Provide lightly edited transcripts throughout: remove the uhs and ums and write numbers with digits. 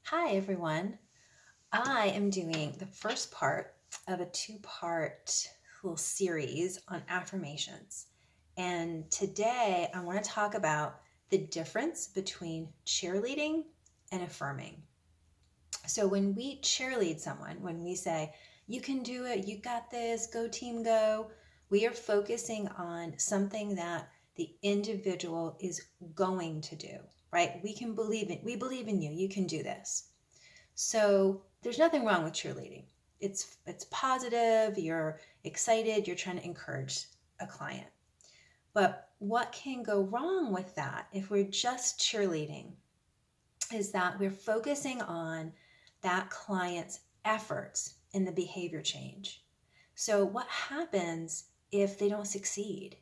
Hi, everyone. I am doing the first part of a two-part little series on affirmations. And today I want to talk about the difference between cheerleading and affirming. So when we cheerlead someone, when we say, you can do it, you got this, go team go, we are focusing on something that the individual is going to do, right? We believe in you, you can do this. So there's nothing wrong with cheerleading. It's positive, you're excited, you're trying to encourage a client. But what can go wrong with that if we're just cheerleading is that we're focusing on that client's efforts in the behavior change. So what happens if they don't succeed?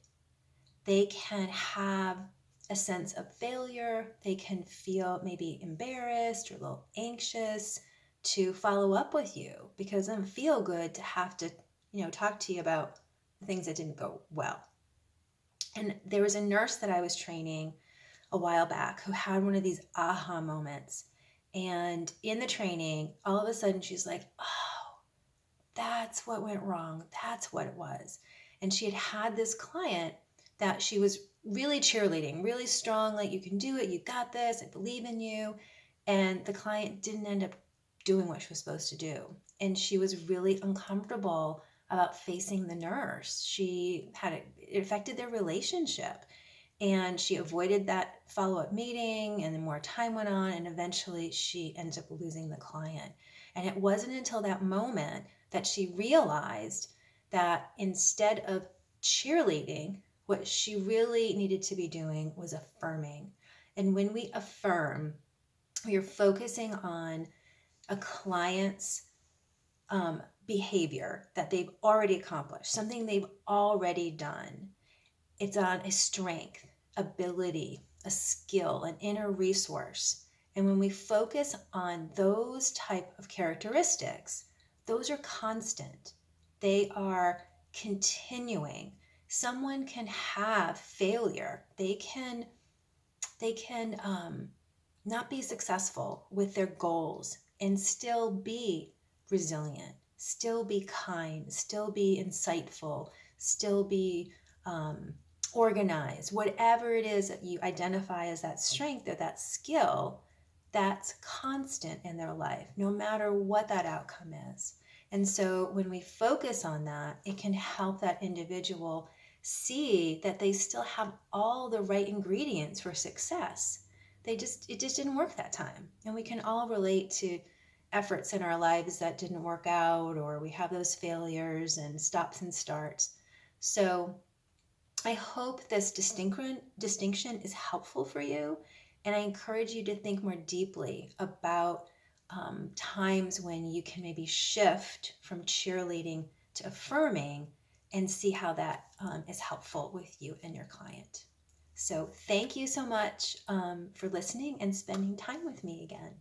They can have a sense of failure. They can feel maybe embarrassed or a little anxious to follow up with you because it doesn't feel good to have to, talk to you about the things that didn't go well. And there was a nurse that I was training a while back who had one of these aha moments. And in the training, all of a sudden she's like, oh, that's what went wrong. That's what it was. And she had this client that she was really cheerleading, really strong, like, you can do it, you got this, I believe in you. And the client didn't end up doing what she was supposed to do. And she was really uncomfortable about facing the nurse. It affected their relationship. And she avoided that follow-up meeting, and then more time went on, and eventually she ends up losing the client. And it wasn't until that moment that she realized that instead of cheerleading, what she really needed to be doing was affirming. And when we affirm, we are focusing on a client's behavior that they've already accomplished, something they've already done. It's on a strength, ability, a skill, an inner resource. And when we focus on those type of characteristics, those are constant. They are continuing. Someone can have failure. They can not be successful with their goals and still be resilient, still be kind, still be insightful, still be organized. Whatever it is that you identify as that strength or that skill, that's constant in their life, no matter what that outcome is. And so when we focus on that, it can help that individual see that they still have all the right ingredients for success. It just didn't work that time. And we can all relate to efforts in our lives that didn't work out, or we have those failures and stops and starts. So I hope this distinction is helpful for you, and I encourage you to think more deeply about times when you can maybe shift from cheerleading to affirming and see how that is helpful with you and your client. So thank you so much for listening and spending time with me again.